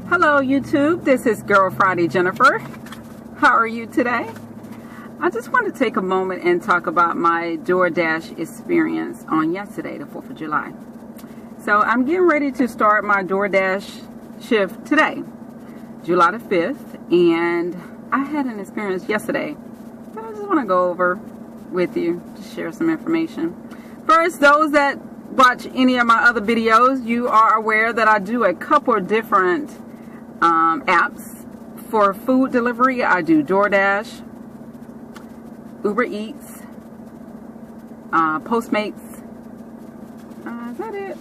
Hello YouTube, this is Girl Friday Jennifer. How are you today? I just want to take a moment and talk about my Doordash experience on yesterday, the 4th of July. So I'm getting ready to start my Doordash shift today, July the 5th, and I had an experience yesterday that I just want to go over with you to share some information. First, those that watch any of my other videos, you are aware that I do a couple of different apps for food delivery. I do Doordash, Uber Eats, Postmates. Is that it?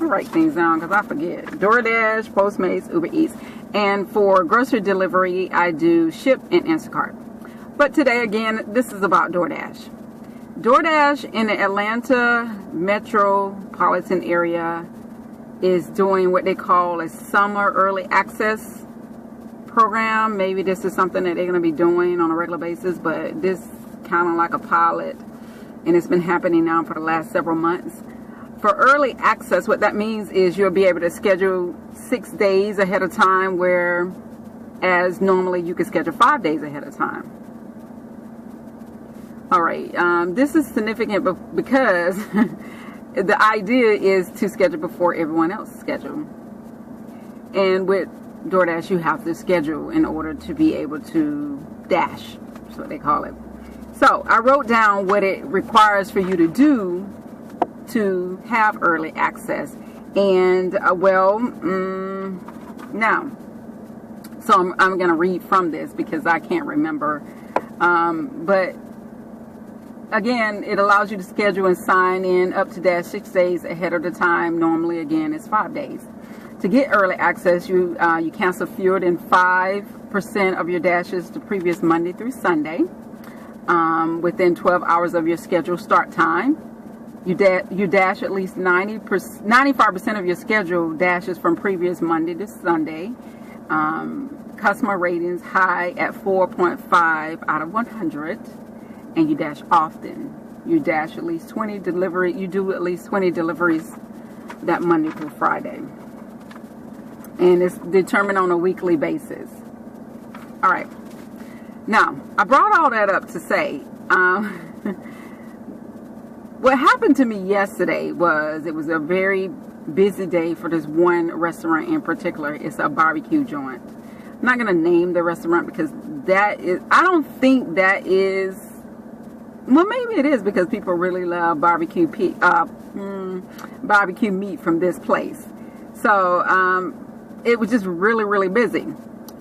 I'll write things down because I forget. Doordash, Postmates, Uber Eats. And for grocery delivery, I do Ship and Instacart. But today, again, this is about Doordash. Doordash in the Atlanta metropolitan area is doing what they call a summer early access program. Maybe this is something that they're going to be doing on a regular basis, but this kind of like a pilot, and it's been happening now for the last several months. For early access, what that means is you'll be able to schedule 6 days ahead of time, whereas normally you could schedule 5 days ahead of time. All right, this is significant because the idea is to schedule before everyone else's schedule. And with Doordash, you have to schedule in order to be able to dash. That's what they call it. So I wrote down what it requires for you to do to have early access. And now, so I'm going to read from this because I can't remember. But again, it allows you to schedule and sign in up to dash 6 days ahead of the time. Normally, again, it's 5 days. To get early access, you cancel fewer than 5% of your dashes the previous Monday through Sunday within 12 hours of your scheduled start time. You dash at least 95% of your scheduled dashes from previous Monday to Sunday. Customer ratings high at 4.5 out of 100. And you dash often. You dash at least 20 deliveries. You do at least 20 deliveries that Monday through Friday. And it's determined on a weekly basis. All right. Now, I brought all that up to say, what happened to me yesterday was, it was a very busy day for this one restaurant in particular. It's a barbecue joint. I'm not going to name the restaurant because I don't think that is, well, maybe it is because people really love barbecue meat from this place. So it was just really, really busy.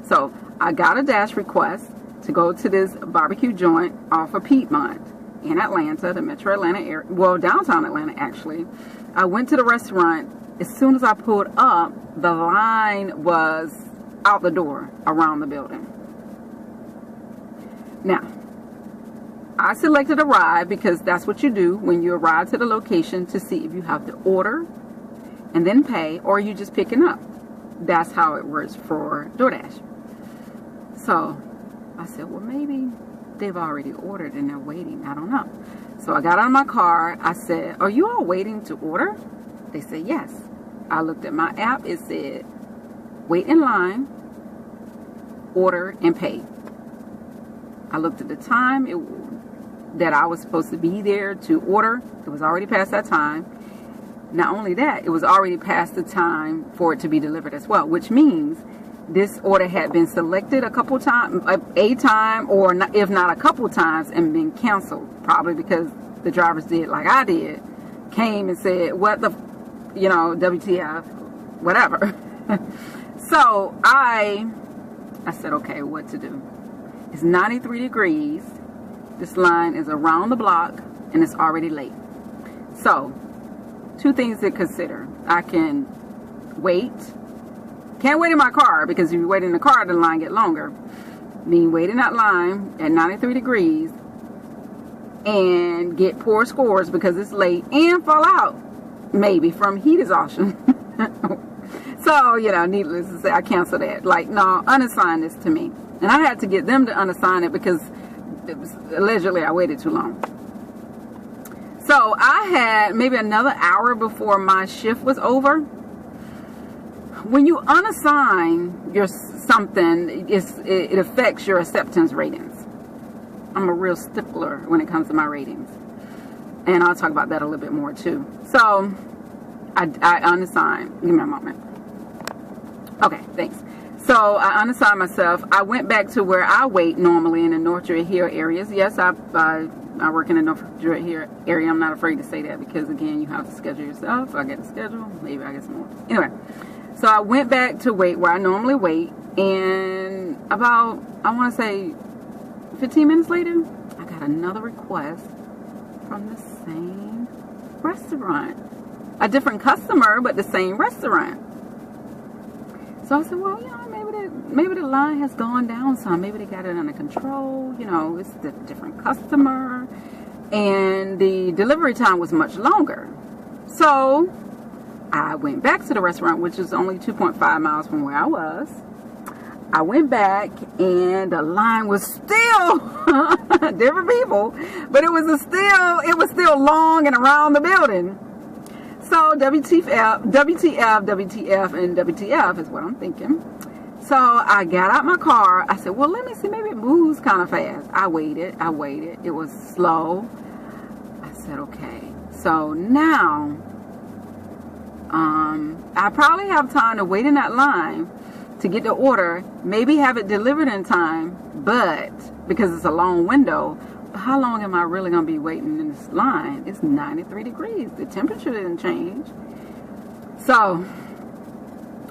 So I got a dash request to go to this barbecue joint off of Piedmont in Atlanta, the metro Atlanta area, well, downtown Atlanta actually. I went to the restaurant. As soon as I pulled up, the line was out the door around the building. Now, I selected arrive because that's what you do when you arrive to the location, to see if you have to order and then pay, or you just picking up. That's how it works for Doordash. So I said, well, maybe they've already ordered and they're waiting. I don't know. So I got out of my car. I said, are you all waiting to order? They said, yes. I looked at my app. It said, wait in line, order, and pay. I looked at the time that I was supposed to be there to order. It was already past that time. Not only that, it was already past the time for it to be delivered as well, which means this order had been selected a couple times, a time, or not, if not a couple times, and been canceled. Probably because the drivers did like I did, came and said, what the, WTF, whatever. So I said, okay, what to do? It's 93 degrees. This line is around the block, and it's already late. So, two things to consider. I can wait. Can't wait in my car, because if you wait in the car, the line get longer. Mean wait in that line at 93 degrees and get poor scores because it's late, and fall out maybe from heat exhaustion. So, needless to say, I canceled that. Like, no, unassign this to me. And I had to get them to unassign it because allegedly I waited too long. So I had maybe another hour before my shift was over when you unassign your something, it affects your acceptance ratings. I'm a real stickler when it comes to my ratings, and I'll talk about that a little bit more too. So I unassigned. Give me a moment. Okay, thanks. So I unassigned myself. I went back to where I wait normally in the North Druid Hill areas. Yes, I work in the North Druid Hill area. I'm not afraid to say that because, again, you have to schedule yourself. So I get the schedule. Maybe I get some more. Anyway, so I went back to wait where I normally wait. And about, I want to say, 15 minutes later, I got another request from the same restaurant. A different customer, but the same restaurant. So I said, well, you know, maybe the line has gone down some. Maybe they got it under control. You know, it's a different customer. And the delivery time was much longer. So I went back to the restaurant, which is only 2.5 miles from where I was. I went back, and the line was still different people, but it was still long and around the building. So WTF, and WTF is what I'm thinking. So I got out my car. I said, well, let me see. Maybe it moves kind of fast. I waited. It was slow. I said, okay. So now I probably have time to wait in that line to get the order, maybe have it delivered in time, but because it's a long window, how long am I really going to be waiting in this line? It's 93 degrees. The temperature didn't change. So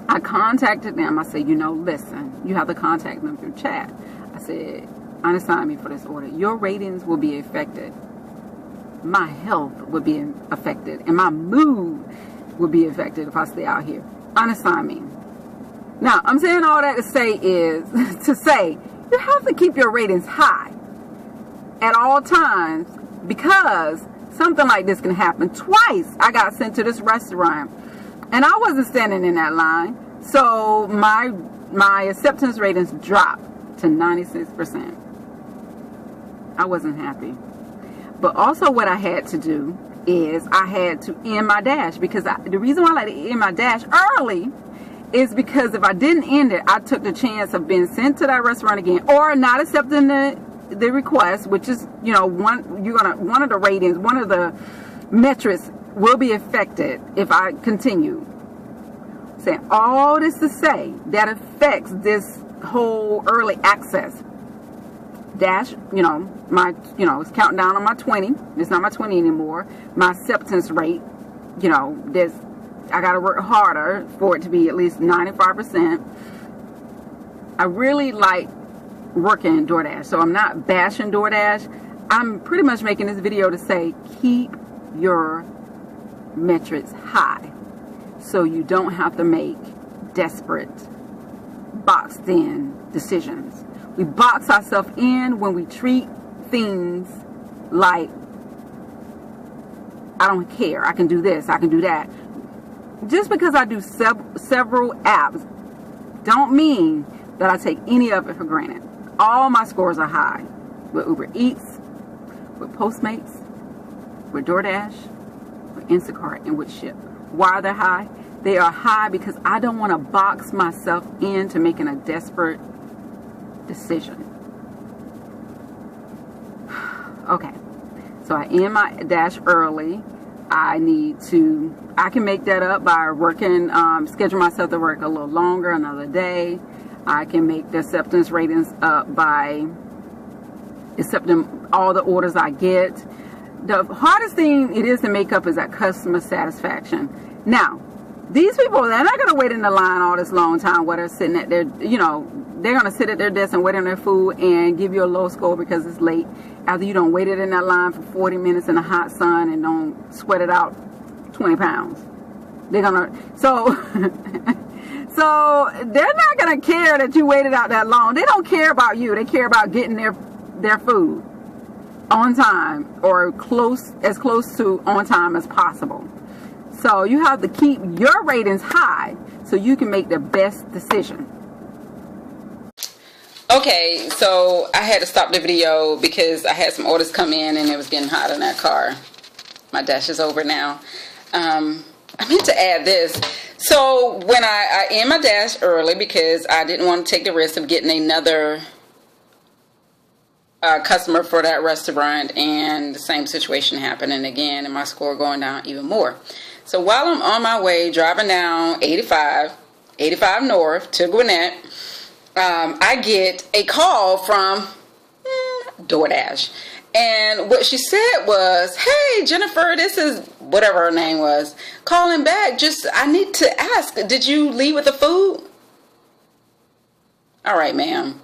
I contacted them. I said, you know, listen, you have to contact them through chat. I said, unassign me for this order. Your ratings will be affected. My health will be affected. And my mood will be affected if I stay out here. Unassign me. Now, I'm saying all that to say is, you have to keep your ratings high at all times, because something like this can happen. Twice I got sent to this restaurant and I wasn't standing in that line, so my acceptance ratings dropped to 96%. I wasn't happy. But also what I had to do is I had to end my dash, because the reason why I like to end my dash early is because if I didn't end it, I took the chance of being sent to that restaurant again, or not accepting the request, which is, you know, one of the ratings, one of the metrics will be affected if I continue. Saying all this to say that affects this whole early access dash. You know, it's counting down on my 20. It's not my 20 anymore. My acceptance rate, you know, I got to work harder for it to be at least 95%. I really like working Doordash, so I'm not bashing Doordash. I'm pretty much making this video to say keep your metrics high so you don't have to make desperate boxed in decisions. We box ourselves in when we treat things like, I don't care, I can do this, I can do that. Just because I do several apps don't mean that I take any of it for granted. All my scores are high with Uber Eats, with Postmates, with Doordash, with Instacart, and with Ship. Why are they high? They are high because I don't want to box myself into making a desperate decision. Okay, so I end my dash early. I can make that up by working, schedule myself to work a little longer, another day. I can make the acceptance ratings up by accepting all the orders I get. The hardest thing it is to make up is that customer satisfaction. Now, these people, they're not going to wait in the line all this long time where they're sitting at their, you know, they're going to sit at their desk and wait on their food and give you a low score because it's late, after you don't waited in that line for 40 minutes in the hot sun and don't sweat it out 20 pounds. They're going to, so they're not going to care that you waited out that long. They don't care about you. They care about getting their food on time, or as close to on time as possible. So you have to keep your ratings high so you can make the best decision. Okay, so I had to stop the video because I had some orders come in and it was getting hot in that car. My dash is over now. I meant to add this. So when I end my dash early because I didn't want to take the risk of getting another customer for that restaurant, and the same situation happening again, and my score going down even more. So while I'm on my way driving down 85 North to Gwinnett, I get a call from Doordash. And what she said was, "Hey, Jennifer, this is," whatever her name was, "calling back. I need to ask, did you leave with the food?" All right, ma'am.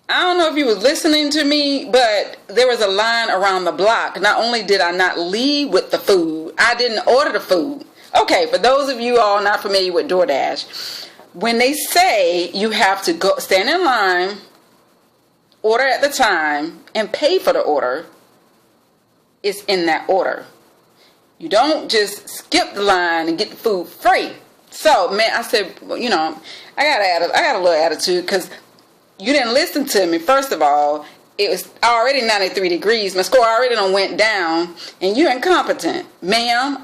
I don't know if you was listening to me, but there was a line around the block. Not only did I not leave with the food, I didn't order the food. Okay, for those of you all not familiar with DoorDash, when they say you have to go stand in line, order at the time, and pay for the order, it's in that order. You don't just skip the line and get the food free. So, man, I said, well, I got a little attitude because you didn't listen to me. First of all, it was already 93 degrees. My score already done went down, and you're incompetent. Ma'am,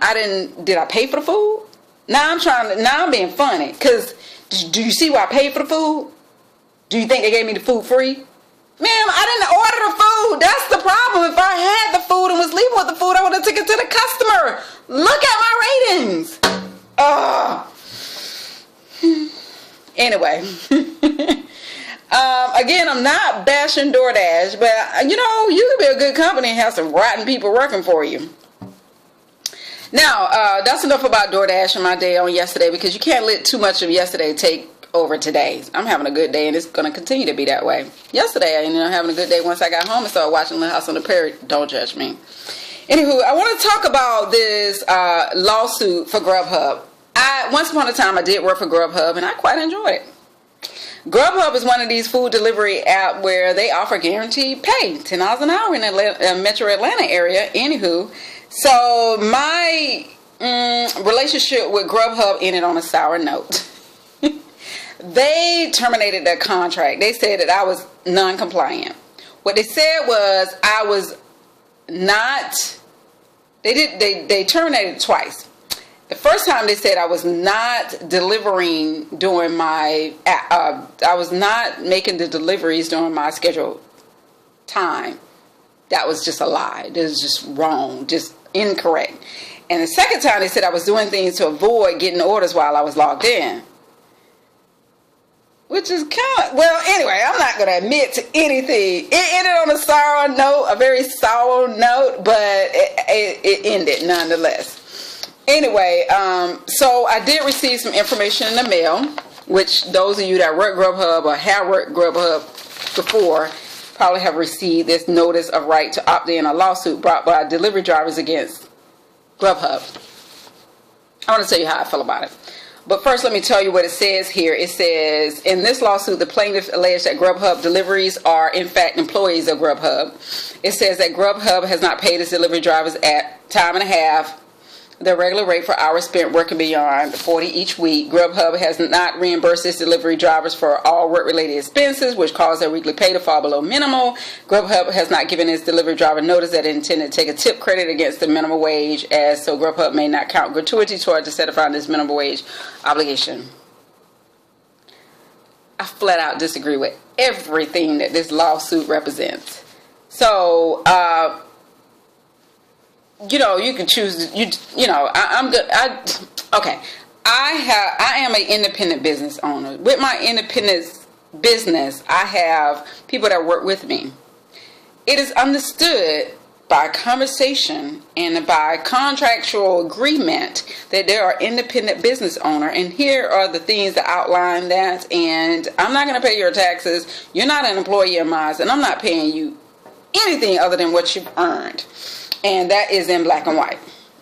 did I pay for the food? Now I'm being funny, because do you see why I paid for the food? Do you think they gave me the food free? Ma'am, I didn't order the food. That's the problem. If I had the food and was leaving with the food, I would have taken it to the customer. Look at my ratings. Anyway. Again, I'm not bashing DoorDash, but you could be a good company and have some rotten people working for you. Now, that's enough about DoorDash and my day on yesterday, because you can't let too much of yesterday take over today. I'm having a good day, and it's going to continue to be that way. Yesterday, I ended up having a good day once I got home and started watching Little House on the Prairie. Don't judge me. Anywho, I want to talk about this lawsuit for GrubHub. Once upon a time, I did work for GrubHub, and I quite enjoyed it. GrubHub is one of these food delivery apps where they offer guaranteed pay, $10 an hour in the Metro Atlanta area. Anywho, so my relationship with GrubHub ended on a sour note. They terminated their contract. They said that I was non-compliant. What they said was I was not. They terminated twice. The first time they said I was not delivering during my, I was not making the deliveries during my scheduled time. That was just a lie. That was just wrong, just incorrect. And the second time they said I was doing things to avoid getting orders while I was logged in. Which is kind of, well, anyway, I'm not going to admit to anything. It ended on a sour note, a very sour note, but it ended nonetheless. Anyway, so I did receive some information in the mail, which those of you that work GrubHub or have worked GrubHub before probably have received this notice of right to opt in a lawsuit brought by delivery drivers against GrubHub. I want to tell you how I feel about it. But first, let me tell you what it says here. It says, in this lawsuit, the plaintiff alleged that GrubHub deliveries are, in fact, employees of GrubHub. It says that GrubHub has not paid its delivery drivers at time and a half the regular rate for hours spent working beyond 40 each week. GrubHub has not reimbursed its delivery drivers for all work-related expenses, which caused their weekly pay to fall below minimal. GrubHub has not given its delivery driver notice that it intended to take a tip credit against the minimum wage, so GrubHub may not count gratuity toward satisfying this minimum wage obligation. I flat out disagree with everything that this lawsuit represents. So, you can choose. I'm good. Okay. I am an independent business owner. With my independent business, I have people that work with me. It is understood by conversation and by contractual agreement that there are independent business owner, and here are the things that outline that. And I'm not going to pay your taxes. You're not an employee of mine, and I'm not paying you anything other than what you've earned. And that is in black and white.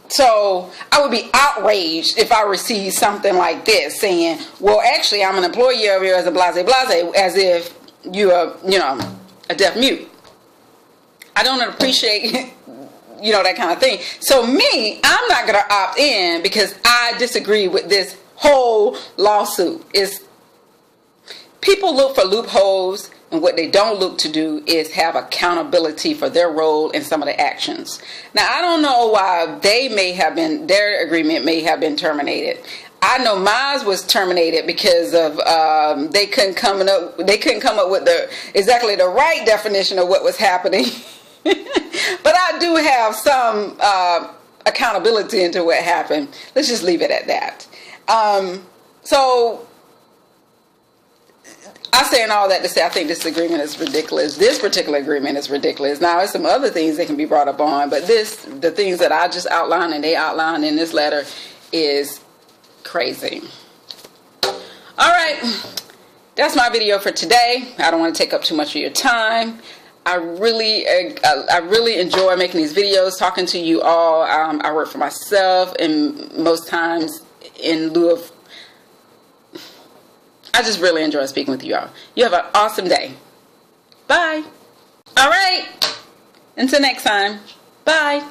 So I would be outraged if I received something like this saying, well, actually, I'm an employee of yours, a blase, as if you are, a deaf mute. I don't appreciate, that kind of thing. So me, I'm not going to opt in because I disagree with this whole lawsuit. People look for loopholes, and what they don't look to do is have accountability for their role in some of the actions. Now, I don't know why their agreement may have been terminated. I know mine was terminated because of they couldn't come up with exactly the right definition of what was happening. But I do have some accountability into what happened. Let's just leave it at that. So I'm saying all that to say I think this agreement is ridiculous. This particular agreement is ridiculous. Now, there's some other things that can be brought up on, but the things that I just outlined and they outlined in this letter is crazy. All right, that's my video for today. I don't want to take up too much of your time. I really enjoy making these videos, talking to you all. I work for myself, and most times in lieu of, I just really enjoy speaking with you all. You have an awesome day. Bye. All right. Until next time. Bye.